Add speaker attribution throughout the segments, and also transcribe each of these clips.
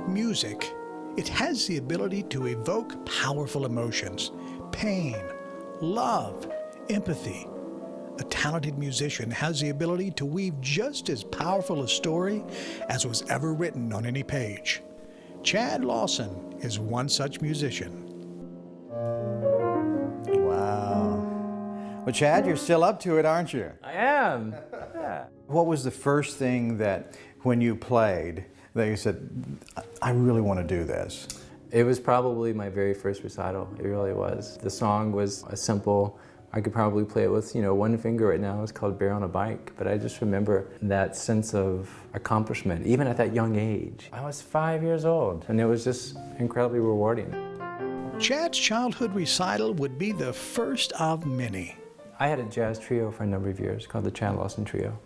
Speaker 1: music, it has the ability to evoke powerful emotions, pain, love, empathy. A talented musician has the ability to weave just as powerful a story as was ever written on any page. Chad Lawson is one such musician.
Speaker 2: Wow. Well, Chad, you're still up to it, aren't you?
Speaker 3: I am. Yeah.
Speaker 2: What was the first thing that, when you played, that you said, I really want to do this?
Speaker 3: It was probably my very first recital. It really was. The song was a simple, I could probably play it with, one finger right now. It's called Bear on a Bike. But I just remember that sense of accomplishment, even at that young age. I was 5 years old, and it was just incredibly rewarding.
Speaker 1: Chad's childhood recital would be the first of many.
Speaker 3: I had a jazz trio for a number of years called the Chad Lawson Trio.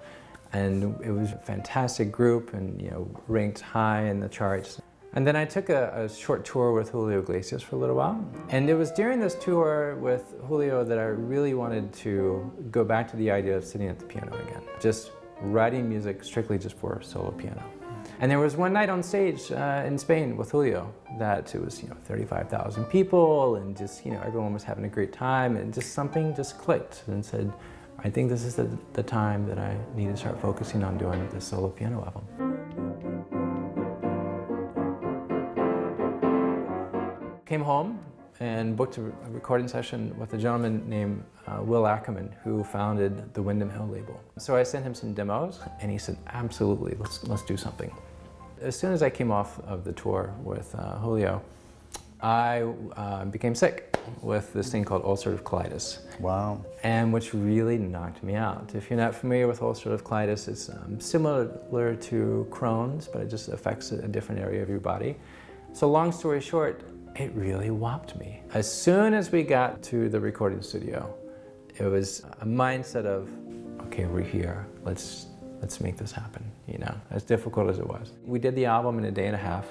Speaker 3: And it was a fantastic group and, ranked high in the charts. And then I took a short tour with Julio Iglesio for a little while. And it was during this tour with Julio that I really wanted to go back to the idea of sitting at the piano again. Just writing music strictly just for solo piano. And there was one night on stage in Spain with Julio that it was 35,000 people and just everyone was having a great time and just something just clicked and said, I think this is the time that I need to start focusing on doing this solo piano album. Came home and booked a recording session with a gentleman named Will Ackerman, who founded the Windham Hill label. So I sent him some demos and he said, absolutely, let's do something. As soon as I came off of the tour with Julio, I became sick with this thing called ulcerative colitis.
Speaker 2: Wow.
Speaker 3: And which really knocked me out. If you're not familiar with ulcerative colitis, it's similar to Crohn's, but it just affects a different area of your body. So long story short, it really whopped me. As soon as we got to the recording studio, it was a mindset of, okay, we're here, let's make this happen, as difficult as it was. We did the album in a day and a half,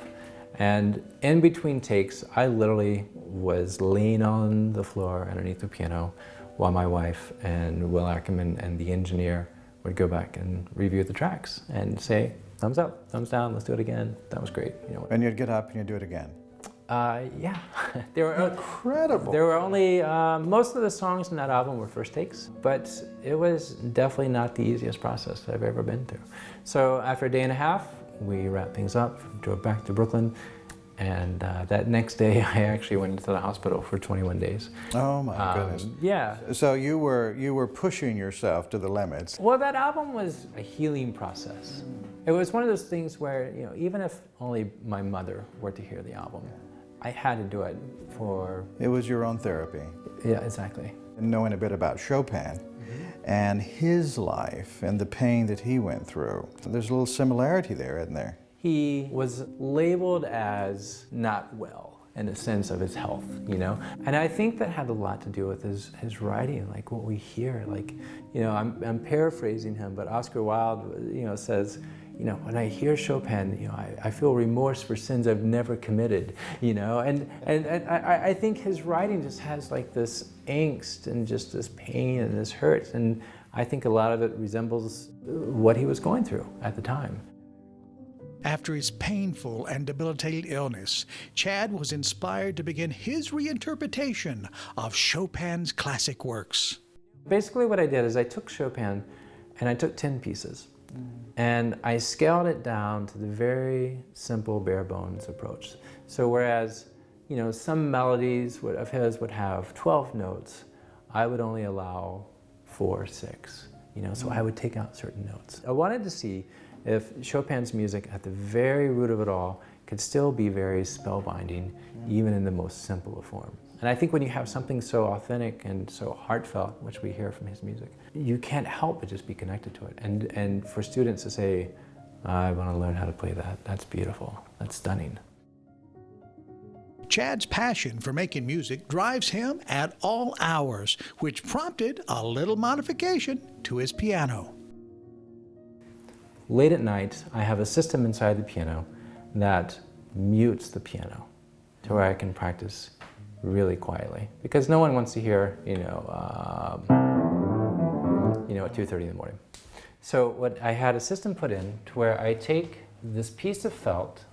Speaker 3: and in between takes, I literally was laying on the floor underneath the piano while my wife and Will Ackerman and the engineer would go back and review the tracks and say, thumbs up, thumbs down, let's do it again. That was great.
Speaker 2: And you'd get up and you'd do it again.
Speaker 3: Yeah. They were
Speaker 2: incredible.
Speaker 3: There were only, most of the songs in that album were first takes, but it was definitely not the easiest process I've ever been through. So after a day and a half, we wrapped things up, drove back to Brooklyn, and that next day I actually went into the hospital for 21 days.
Speaker 2: Oh my goodness.
Speaker 3: Yeah.
Speaker 2: So you were pushing yourself to the limits.
Speaker 3: Well, that album was a healing process. It was one of those things where, even if only my mother were to hear the album, I had to do it for...
Speaker 2: It was your own therapy.
Speaker 3: Yeah, exactly.
Speaker 2: And knowing a bit about Chopin and his life and the pain that he went through, there's a little similarity there, isn't there?
Speaker 3: He was labeled as not well in the sense of his health, And I think that had a lot to do with his writing, like what we hear. Like, I'm paraphrasing him, but Oscar Wilde, says, when I hear Chopin, I feel remorse for sins I've never committed, and I think his writing just has like this angst and just this pain and this hurt, and I think a lot of it resembles what he was going through at the time.
Speaker 1: After his painful and debilitating illness, Chad was inspired to begin his reinterpretation of Chopin's classic works.
Speaker 3: Basically what I did is I took Chopin and I took 10 pieces. And I scaled it down to the very simple, bare bones approach. So whereas, some melodies of his would have 12 notes, I would only allow 4 or 6, so I would take out certain notes. I wanted to see if Chopin's music at the very root of it all could still be very spellbinding, even in the most simple of form. And I think when you have something so authentic and so heartfelt, which we hear from his music, you can't help but just be connected to it. And for students to say, I want to learn how to play that, that's beautiful, that's stunning.
Speaker 1: Chad's passion for making music drives him at all hours, which prompted a little modification to his piano.
Speaker 3: Late at night, I have a system inside the piano that mutes the piano to where I can practice really quietly, because no one wants to hear, at 2:30 in the morning. So what I had a system put in to where I take this piece of felt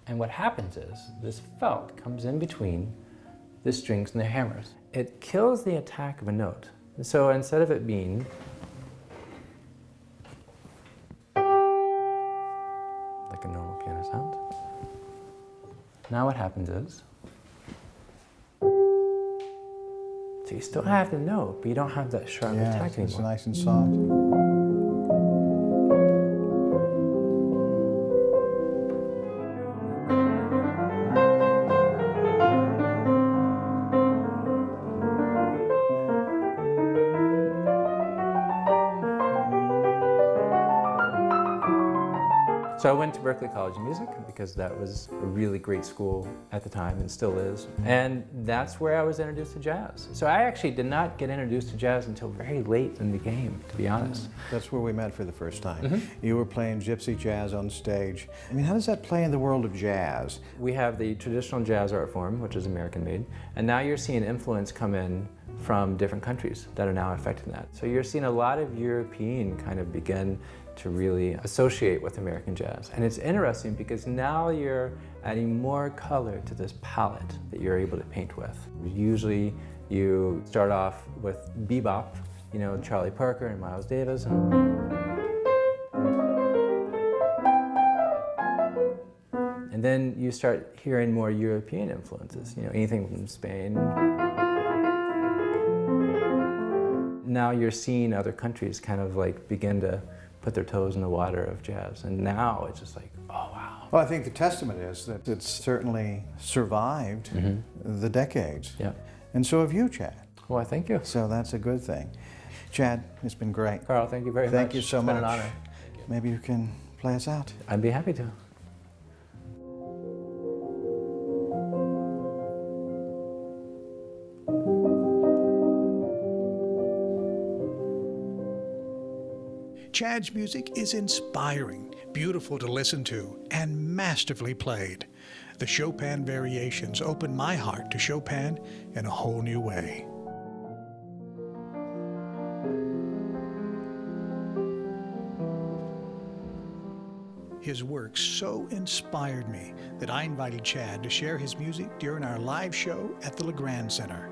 Speaker 3: And what happens is this felt comes in between the strings and the hammers. It kills the attack of a note. So instead of it being like a normal piano sound, now what happens is, so you still have the note, but you don't have that sharp attack anymore.
Speaker 2: It's nice and soft.
Speaker 3: So I went to Berklee College of Music because that was a really great school at the time and still is. And that's where I was introduced to jazz. So I actually did not get introduced to jazz until very late in the game, to be honest.
Speaker 2: That's where we met for the first time. You were playing gypsy jazz on stage. I mean, how does that play in the world of jazz?
Speaker 3: We have the traditional jazz art form, which is American-made, and now you're seeing influence come in from different countries that are now affecting that. So you're seeing a lot of European kind of begin to really associate with American jazz. And it's interesting because now you're adding more color to this palette that you're able to paint with. Usually you start off with bebop, you know, Charlie Parker and Miles Davis. And then you start hearing more European influences, you know, anything from Spain. Now you're seeing other countries kind of like begin to put their toes in the water of jazz. And now it's just like, oh wow.
Speaker 2: Well, I think the testament is that it's certainly survived the decades.
Speaker 3: Yeah.
Speaker 2: And so have you, Chad.
Speaker 3: Well, thank you.
Speaker 2: So that's a good thing. Chad, it's been great.
Speaker 3: Carl, thank you very much.
Speaker 2: Thank you so
Speaker 3: It's
Speaker 2: much.
Speaker 3: been an honor.
Speaker 2: Maybe you can play us out.
Speaker 3: I'd be happy to.
Speaker 1: Chad's music is inspiring, beautiful to listen to, and masterfully played. The Chopin Variations opened my heart to Chopin in a whole new way. His work so inspired me that I invited Chad to share his music during our live show at the LeGrand Center.